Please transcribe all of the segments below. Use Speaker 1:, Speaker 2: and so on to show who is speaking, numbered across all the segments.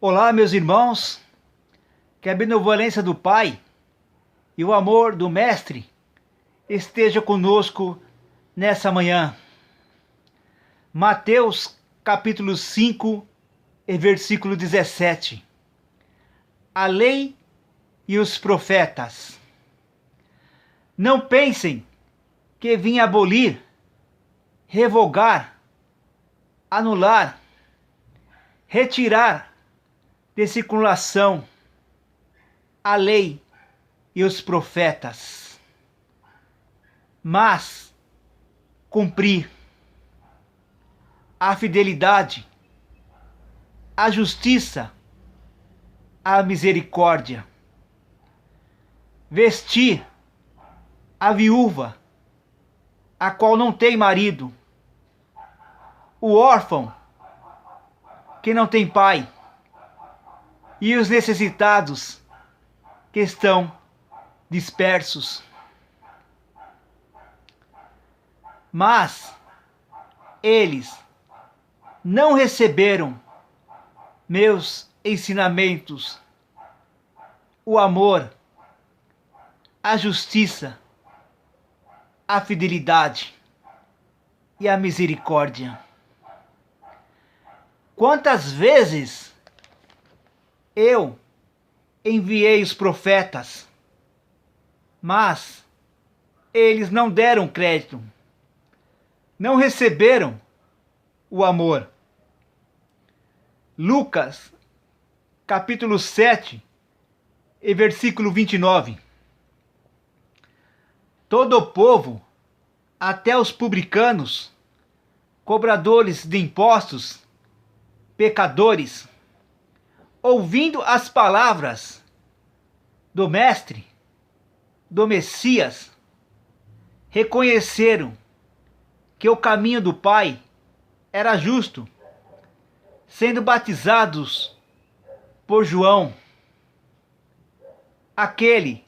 Speaker 1: Olá, meus irmãos, que a benevolência do Pai e o amor do Mestre esteja conosco nessa manhã. Mateus capítulo 5 e versículo 17. A lei e os profetas. Não pensem que vim abolir, revogar, anular, retirar de circulação a lei e os profetas, mas cumprir a fidelidade, a justiça, a misericórdia, vestir a viúva, a qual não tem marido, o órfão que não tem pai, e os necessitados que estão dispersos. Mas eles não receberam meus ensinamentos, o amor, a justiça, a fidelidade e a misericórdia. Quantas vezes eu enviei os profetas, mas eles não deram crédito, não receberam o amor. Lucas, capítulo 7, e versículo 29. Todo o povo, até os publicanos, cobradores de impostos, pecadores, ouvindo as palavras do Mestre, do Messias, reconheceram que o caminho do Pai era justo, sendo batizados por João, aquele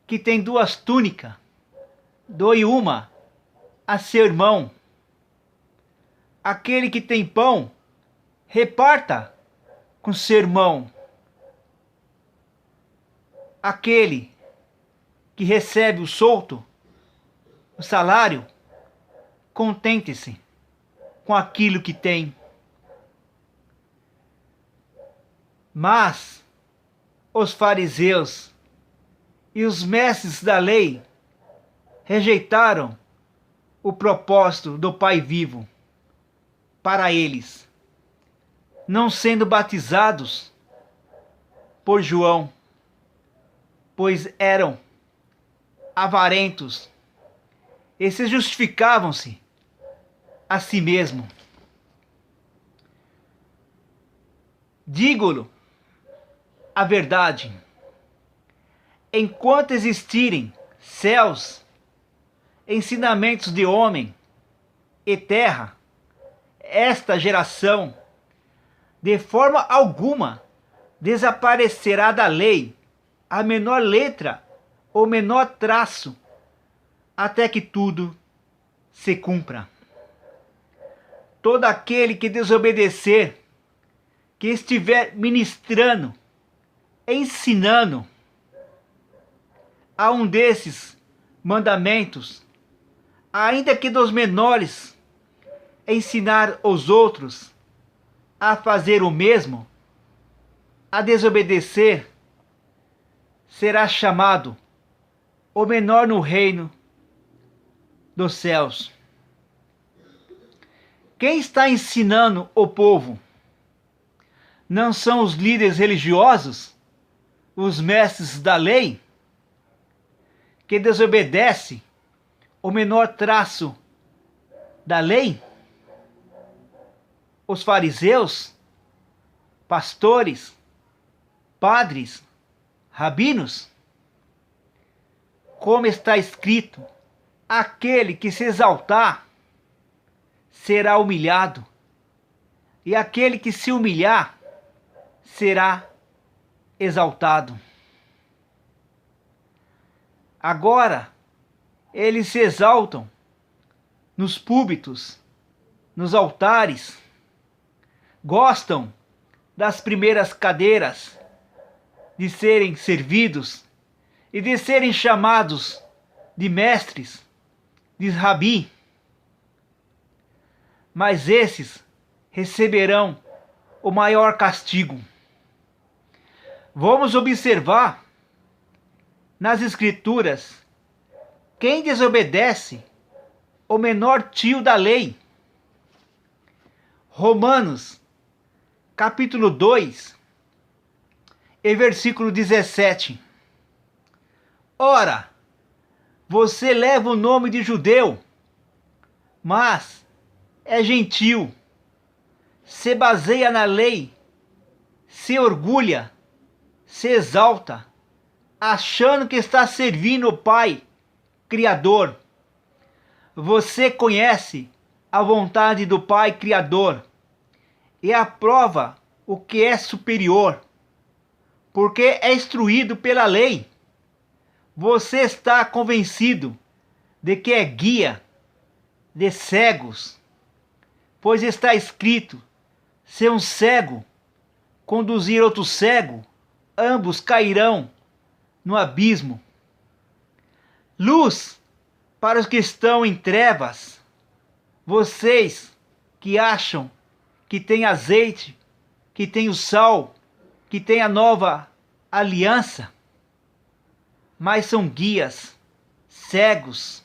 Speaker 1: que tem duas túnicas, doe uma a seu irmão, aquele que tem pão, reparta com seu irmão, aquele que recebe o solto, o salário, contente-se com aquilo que tem. Mas os fariseus e os mestres da lei rejeitaram o propósito do Pai vivo para eles, não sendo batizados por João, pois eram avarentos e se justificavam-se a si mesmo. Digo-lhe a verdade: enquanto existirem céus, ensinamentos de homem e terra, esta geração de forma alguma desaparecerá da lei a menor letra ou menor traço, até que tudo se cumpra. Todo aquele que desobedecer, que estiver ministrando, ensinando a um desses mandamentos, ainda que dos menores, ensinar os outros a fazer o mesmo, a desobedecer, será chamado o menor no reino dos céus. Quem está ensinando o povo? Não são os líderes religiosos, os mestres da lei, que desobedecem o menor traço da lei? Os fariseus, pastores, padres, rabinos? Como está escrito: aquele que se exaltar será humilhado, e aquele que se humilhar será exaltado. Agora, eles se exaltam nos púlpitos, nos altares, gostam das primeiras cadeiras, de serem servidos e de serem chamados de mestres, de rabi. Mas esses receberão o maior castigo. Vamos observar nas Escrituras quem desobedece o menor tio da lei. Romanos, capítulo 2, e versículo 17. Ora, você leva o nome de judeu, mas é gentil, se baseia na lei, se orgulha, se exalta, achando que está servindo o Pai Criador. Você conhece a vontade do Pai Criador e aprova o que é superior, porque é instruído pela lei. Você está convencido de que é guia de cegos, pois está escrito: se um cego conduzir outro cego, ambos cairão no abismo. Luz para os que estão em trevas, vocês que acham que tem azeite, que tem o sal, que tem a nova aliança, mas são guias, cegos,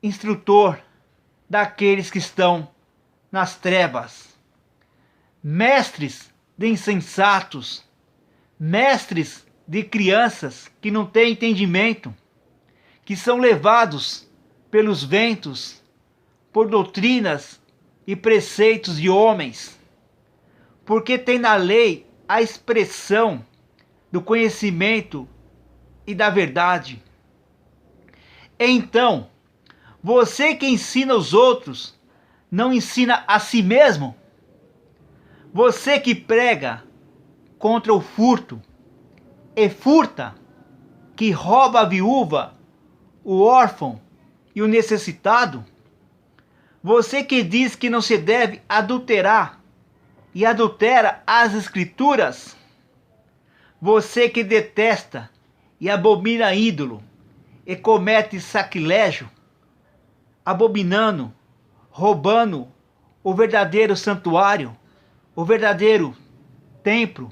Speaker 1: instrutor daqueles que estão nas trevas, mestres de insensatos, mestres de crianças que não têm entendimento, que são levados pelos ventos, por doutrinas e preceitos de homens, porque tem na lei a expressão do conhecimento e da verdade. Então, você que ensina os outros, não ensina a si mesmo? Você que prega contra o furto e furta, que rouba a viúva, o órfão e o necessitado? Você que diz que não se deve adulterar e adultera as Escrituras? Você que detesta e abomina ídolo e comete sacrilégio, abominando, roubando o verdadeiro santuário, o verdadeiro templo,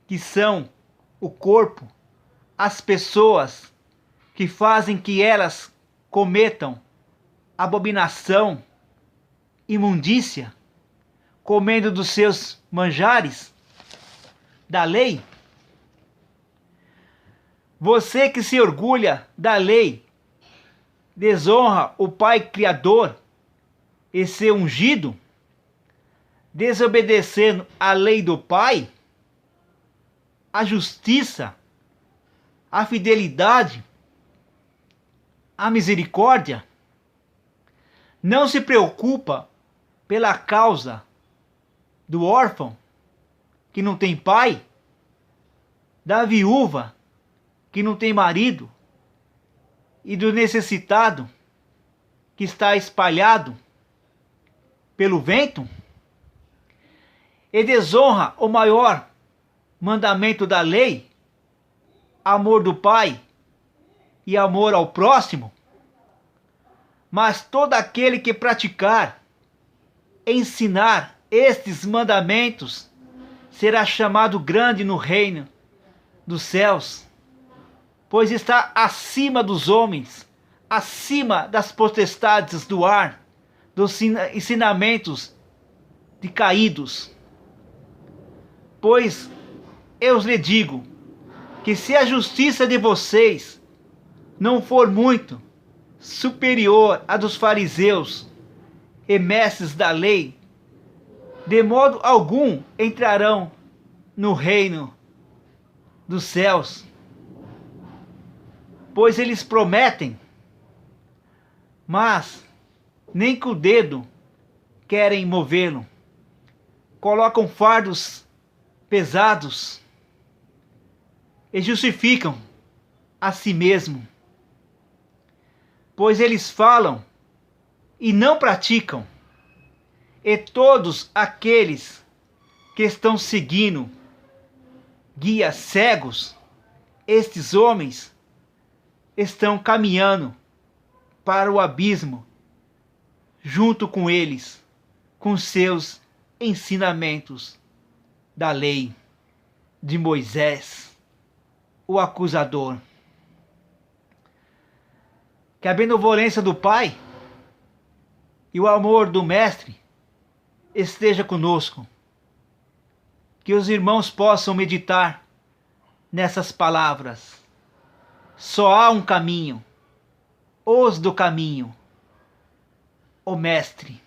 Speaker 1: que são o corpo, as pessoas que fazem que elas cometam abominação, imundícia, comendo dos seus manjares da lei? Você que se orgulha da lei, desonra o Pai Criador e ser ungido, desobedecendo a lei do Pai, a justiça, a fidelidade, a misericórdia, não se preocupa pela causa do órfão que não tem pai, da viúva que não tem marido e do necessitado que está espalhado pelo vento, e desonra o maior mandamento da lei, amor do Pai e amor ao próximo. Mas todo aquele que praticar, ensinar estes mandamentos, será chamado grande no reino dos céus, pois está acima dos homens, acima das potestades do ar, dos ensinamentos de caídos. Pois eu lhe digo que se a justiça de vocês não for muito superior à dos fariseus e mestres da lei, de modo algum entrarão no reino dos céus. Pois eles prometem, mas nem com o dedo querem movê-lo. Colocam fardos pesados e justificam a si mesmo. Pois eles falam e não praticam. E todos aqueles que estão seguindo guias cegos, estes homens estão caminhando para o abismo junto com eles, com seus ensinamentos da lei de Moisés, o acusador. Que a benevolência do Pai e o amor do Mestre esteja conosco. Que os irmãos possam meditar nessas palavras. Só há um caminho, os do caminho, o Mestre.